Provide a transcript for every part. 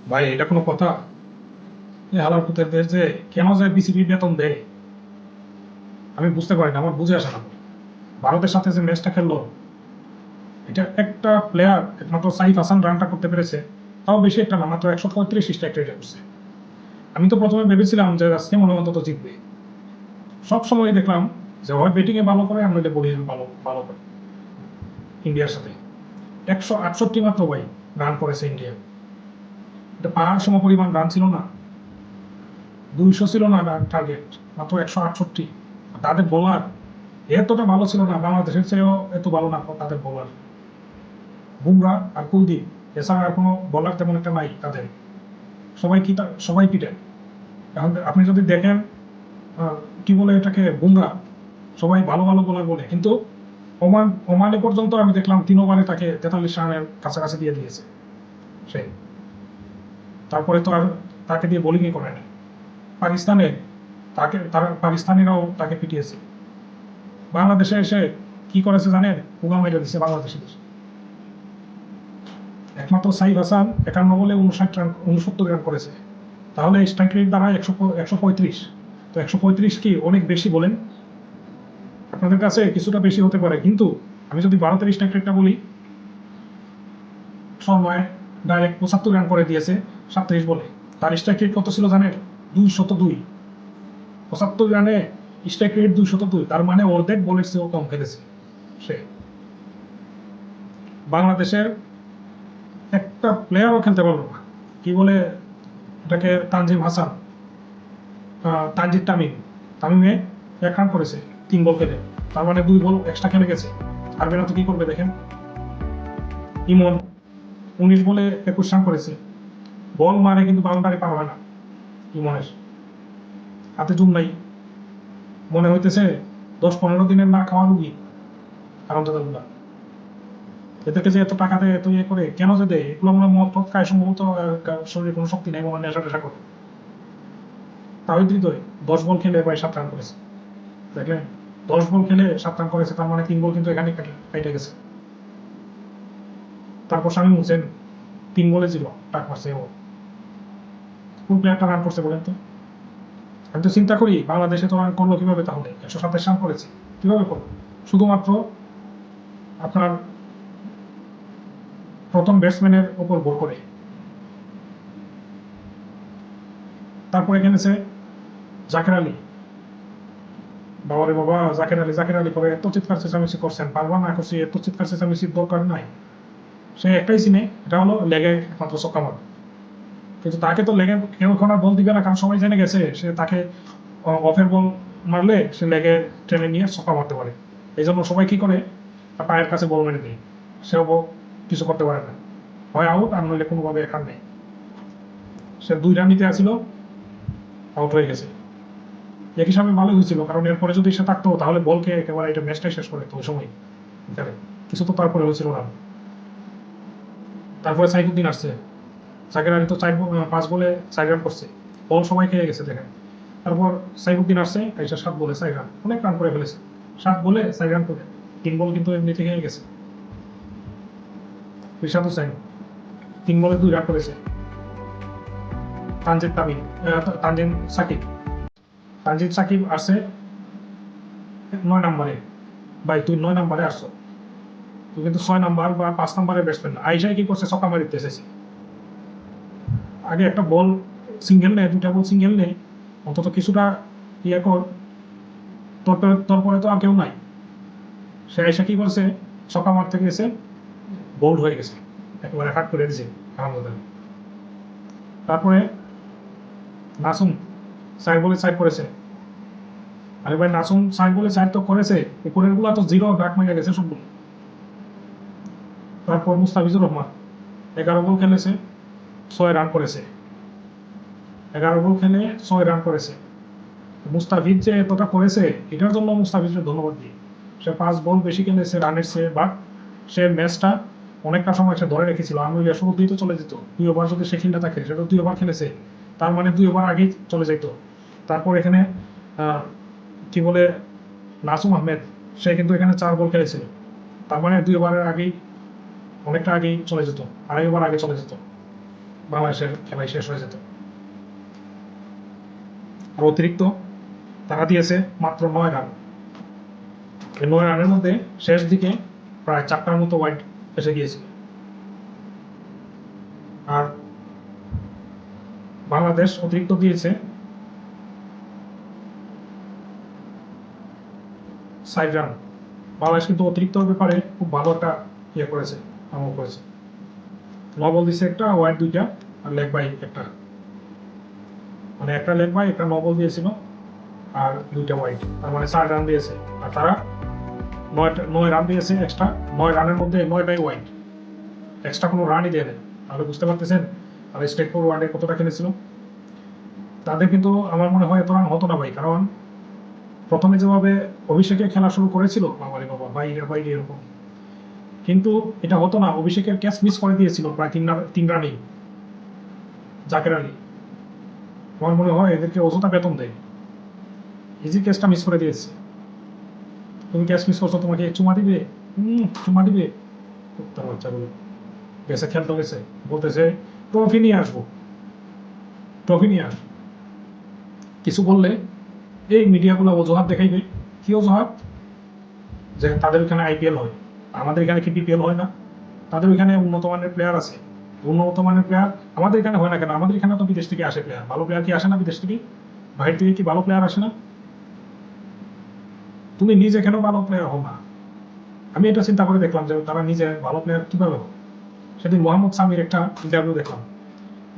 ভাই এটা কোনো কথা? এই হালার পুতের দেশ যে কেন যায় বিসিবি বেতন দেয় আমি বুঝতে পারি না, আমার বুঝে আসে না। ভারতের সাথে যে ম্যাচটা খেললো, এটা একটা প্লেয়ার একমাত্র সাইফ হাসান রানটা করতে পেরেছে, তাও বেশি একটা না, মাত্র 135 স্ট্রাইক রেটে করছে। আমি তো প্রথমে ভেবেছিলাম যে আজকে মনে হয় অন্তত জিতবে। সব সময় দেখলাম যে হয় ব্যাটিং এ ভালো করে, আমরা বোলিং ভালো ভালো করে। ইন্ডিয়ার সাথে 168 মাত্র ভাই রান করেছে ইন্ডিয়া। এটা পাহাড় সম পরিমাণ রান ছিল না, 200 ছিল না টার্গেট, মাত্র 168। তাদের বোলার এতটা ভালো ছিল না, বাংলাদেশের চেয়েও এত ভালো না তাদের বোলার। বুমরা আর কুলদীপ এছাড়া আর কোনো বোলার তেমন একটা নাই তাদের। সবাই কি সবাই পিটে। এখন আপনি যদি দেখেন কি বলে এটাকে বুমরা, সবাই ভালো ভালো বোলার বলে, কিন্তু ওমানে পর্যন্ত আমি দেখলাম 3 ওভারে তাকে 43 রানের কাছাকাছি দিয়ে দিয়েছে সে। তারপরে তো আর তাকে দিয়ে বোলিংই করে না। পাকিস্তানে তারা পাকিস্তানিরাও তাকে পিটিয়েছে। বাংলাদেশে এসে কি করেছে জানেন? পুগা মেরে দিচ্ছে বাংলাদেশে। একমাত্র সাইফ হাসান 51 বলে 69 রান করেছে। তাহলে স্ট্রাইক রেট দাঁড়ায় 135। তো 135 কি অনেক বেশি বলেন? আপনাদের কাছে কিছুটা বেশি হতে পারে, কিন্তু আমি যদি ভারতের স্ট্রাইক রেটটা বলি, সময় ডাইরেক্ট 75 রান করে দিয়েছে 37 বলে। তার স্ট্রাইক রেট কত ছিল জানেন? 202। 75 রানে স্ট্রাইক রেট 202, তার মানে অর্ধেক বলের চেয়েও কম খেলেছে সে। বাংলাদেশের একটা প্লেয়ারও খেলতে পারলো না। কি বলে এটাকে, তানজিম হাসান, তানজিদ তামিম, তামিমে 1 রান করেছে 3 বল খেলে। তার মানে 2 বল এক্সট্রা খেলে গেছে। পারবে না তো কি করবে দেখেন। ইমন 19 বলে 21 রান করেছে। বল মারে কিন্তু বাউন্ডারি পার হয় না ইমনের। হাতে জুম নাই, মনে হইতেছে 10-15 দিনের না খাওয়া রুগী আনন্দদাগুলা। এদেরকে যে এত টাকা দেয়, এত ইয়ে করে কেন যে দেয়? এগুলো মনে হয় মদ টদ খায় সম্ভবত, শরীরে কোনো শক্তি নেই, মনে নেশা টেশা করে। তাও হৃদয় 10 বল খেলে প্রায় 7 রান করেছে। দেখলেন, 10 বল খেলে 7 রান করেছে, তার মানে 3 বল কিন্তু এখানে কেটে গেছে। তারপর শামীম হোসেন 3 বলে 0 টাক মারছে ও। কোন প্লেয়ারটা রান করছে বলেন তো? আমি তো চিন্তা করি বাংলাদেশে তো রান করলো কিভাবে, তাহলে 127 রান করেছে কিভাবে করলো? শুধুমাত্র আপনার প্রথম ব্যাটসম্যানের উপর ভর করে। তারপরে খেলেছে জাকের আলী। বাবারে বাবা, জাকের আলী করে এত চিৎকার চেঁচামেচি করছেন, পারবা না করছি, এত চিৎকার চেঁচামেচির দরকার নাই। সে একটাই চিনে, এটা হলো লেগে একমাত্র ছক্কা মারা। কিন্তু তাকে তো লেগে কেউ এখন আর বল দিবে না, কারণ সবাই জেনে গেছে সে তাকে অফের বল মারলে সে লেগে টেনে নিয়ে ছক্কা মারতে পারে। এই জন্য সবাই কি করে, তার পায়ের কাছে বল মেরে দেয়। সেও কিছু করতে পারে না, হয় আউট আর নইলে কোনোভাবে এখান নেই। সে 2 রান নিতে আসছিল, আউট হয়ে গেছে। এক হিসাবে ভালোই হয়েছিল, কারণ এরপরে যদি সে থাকতো তাহলে বলকে একেবারে এটা ম্যাচটাই শেষ করে তো ওই সময়। কিছু তো তারপরে হয়েছিল না। তারপরে সাইফুদ্দিন আসছে। জাকের আলী তো 5 বলে 4 রান করছে, বল সময় খেয়ে গেছে দেখেন। তারপর সাইফুদ্দিন আসছে, এসে 7 বলে 4 রান, অনেক রান করে ফেলেছে। 7 বলে 4 রান করে 3 বল কিন্তু এমনিতে খেয়ে গেছে। রিশাদ হোসেন 3 বলে 2 রান করেছে। তানজিদ তামিম, তানজিদ সাকিব, তানজিদ সাকিব আসছে 9 নম্বরে। ভাই তুই 9 নম্বরে আসছো, তুই কিন্তু 6 নাম্বার বা 5 নাম্বারের ব্যাটসম্যান না। আইসাই কি করছে, ছক্কা মারিতে এসেছে। আগে একটা বল সিঙ্গেল নেই, 2টা বল সিঙ্গেল নেই, অন্তত কিছুটা ইয়ে কর। তারপরে তো আর কেউ নাই। সে আইসা কি করছে, ছক্কা মারতে গেছে, বোল্ড হয়ে গেছে, একেবারে হাট করে দিয়েছে আহমদ। তারপরে নাসুম 4 বলে 4 করেছে। আরে ভাই, নাসুম 4 বলে 4 তো করেছে, উপরের গুলা তো 0 ডাক মেরে গেছে সবগুলো। তারপর মুস্তাফিজুর রহমান 11 বল খেলেছে, 6 রান করেছে। 11 বল খেলে 6 রান করেছে। মুস্তাফিজ যে এতটা করেছে, এটার জন্য মুস্তাফিজের ধন্যবাদ দিই। সে 5 বল বেশি খেলেছে রানের চেয়ে, বাট সে ম্যাচটা অনেকটা সময় সে ধরে রেখেছিল। আমি শুরু দিয়ে তো চলে যেত, 2 ওভার যদি সে খেলতে থাকে, সেটা 2 ওভার খেলেছে, তার মানে 2 ওভার আগেই চলে যেত। তারপর এখানে কি বলে নাসুম আহমেদ, সে কিন্তু এখানে 4 বল খেলেছিল, তার মানে 2 ওভারের আগেই, অনেকটা আগেই চলে যেত, 2.5 ওভার আগে চলে যেত। বাংলাদেশের খেলাই শেষ হয়ে যেত। আর অতিরিক্ত তারা দিয়েছে মাত্র 9 রান। এই 9 রানের মধ্যে শেষ দিকে প্রায় 4টার মতো ওয়াইড এসে গিয়েছিল। আর বাংলাদেশ অতিরিক্ত দিয়েছে 4 রান। বাংলাদেশ কিন্তু অতিরিক্ত ব্যাপারে খুব ভালো একটা ইয়ে করেছে, আমল করেছে। নো বল দিছে একটা, ওয়াইড 2টা, আর লেগ বাই একটা, মানে একটা লেগ বাই একটা নো বল দিয়েছিল আর 2টা ওয়াইড, তার মানে 4 রান দিয়েছে। আর তারা 9 রান দিয়েছে এক্সট্রা। 9 রানের মধ্যে 9টাই ওয়াইড, এক্সট্রা কোনো রানই দেয় না। তাহলে বুঝতে পারতেছেন তারা স্ট্রেট ফরওয়ার্ডে কতটা খেলেছিল। তাদের কিন্তু আমার মনে হয় এত রান হতো না ভাই, কারণ প্রথমে যেভাবে অভিষেকে খেলা শুরু করেছিল, বাবারে বাবা, বাইরে বাইরে এরকম, কিন্তু এটা হতো না। অভিষেকের ক্যাচ মিস করে দিয়েছিল প্রায় 3 রানেই জাকের আলী। আমার মনে হয় এদেরকে অযথা বেতন দেয়, ইজি ক্যাচটা মিস করে দিয়েছে। তুমি ক্যাচ মিস করছো, তোমাকে চুমা দিবে, চুমা দিবে কুত্তার বাচ্চাগুলো। গেছে খেলতে গেছে, বলতেছে ট্রফি নিয়ে আসবো, ট্রফি নিয়ে আসবো। কিছু বললে এই মিডিয়াগুলো অজুহাত দেখাইবে। কি অজুহাত? যে তাদের ওখানে আইপিএল হয়, আমাদের এখানে কি বিপিএল হয় না? তাদের ওইখানে উন্নত মানের প্লেয়ার আছে, উন্নত মানের প্লেয়ার আমাদের এখানে হয় না কেন? আমাদের এখানে তো বিদেশ থেকে আসে প্লেয়ার, ভালো প্লেয়ার কি আসে না বিদেশ থেকে? বাইরে থেকে কি ভালো প্লেয়ার আসে না? তুমি নিজে কেন ভালো প্লেয়ার হও না? আমি এটা চিন্তা করে দেখলাম যে তারা নিজে ভালো প্লেয়ার কিভাবে হয়। সেদিন মোহাম্মদ সামির একটা ইন্টারভিউ দেখলাম,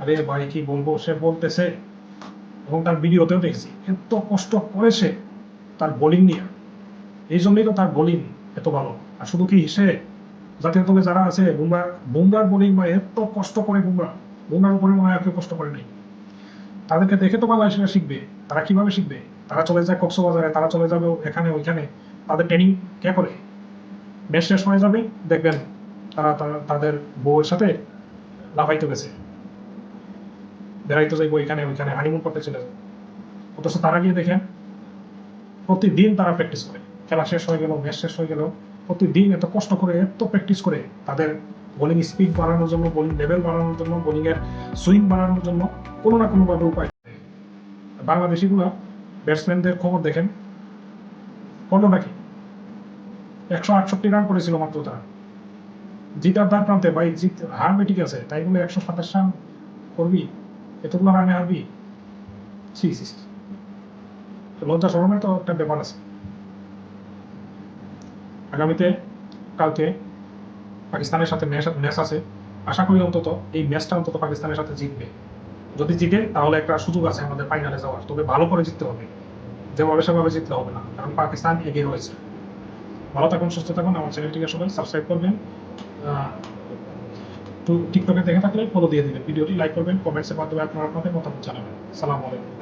আরে ভাই কি বলবো, সে বলতেছে, এবং তার ভিডিওতেও দেখছি এত কষ্ট করেছে তার বোলিং নিয়ে। এই জন্যই তো তার বোলিং এত ভালো। আর শুধু কি সে, জাতীয় দলে যারা আছে, বুমরার বোলিং বা এত কষ্ট করে, বুমরার উপরে মনে হয় আর কেউ কষ্ট করে নাই। তাদেরকে দেখে তো বাংলাদেশিরা শিখবে। তারা কিভাবে শিখবে? তারা চলে যায় কক্সবাজারে, তারা চলে যাবে এখানে ওইখানে, তাদের ট্রেনিং কে করে? ম্যাচ শেষ হয়ে যাবে, দেখবেন তারা তাদের বউয়ের সাথে লাফাইতে গেছে, বেড়াইতে যাইবো এখানে ওইখানে, হানিমুন করতে চলে যাবে। অথচ তারা গিয়ে দেখেন প্রতিদিন তারা প্র্যাকটিস করে। খেলা শেষ হয়ে গেল, ম্যাচ শেষ হয়ে গেল, প্রতিদিন এত কষ্ট করে, এত প্র্যাকটিস করে তাদের বোলিং স্পিড বাড়ানোর জন্য, বোলিং লেভেল বাড়ানোর জন্য, বোলিং এর সুইং বাড়ানোর জন্য কোনো না কোনো ভাবে উপায়। বাংলাদেশিগুলো ব্যাটসম্যানদের খবর দেখেন, পনেরো নাকি 168 রান করেছিল মাত্র তারা। জিতার দ্বার প্রান্তে ভাই, হারবে ঠিক আছে, তাই বলে 127 রান করবি, এতগুলো রানে হারবি? ছি ছি ছি। লজ্জা শরমের তো একটা ব্যাপার আছে। আগামীতে কালকে পাকিস্তানের সাথে ম্যাচ আছে। আশা করি অন্তত এই ম্যাচটা অন্তত পাকিস্তানের সাথে জিতবে। যদি জিতে তাহলে একটা সুযোগ আছে আমাদের ফাইনালে যাওয়ার, তবে ভালো করে জিততে হবে, যেভাবে সেভাবে জিতলে হবে না, কারণ পাকিস্তান এগিয়ে রয়েছে। ভালো থাকুন, সুস্থ থাকুন, আমার চ্যানেলটিকে সবাই সাবস্ক্রাইব করবেন। টিকটকে দেখে থাকলে ফলো দিয়ে দিবেন, ভিডিওটি লাইক করবেন, কমেন্টসের মাধ্যমে আপনাদের মতামত জানাবেন। সালাম আলাইকুম।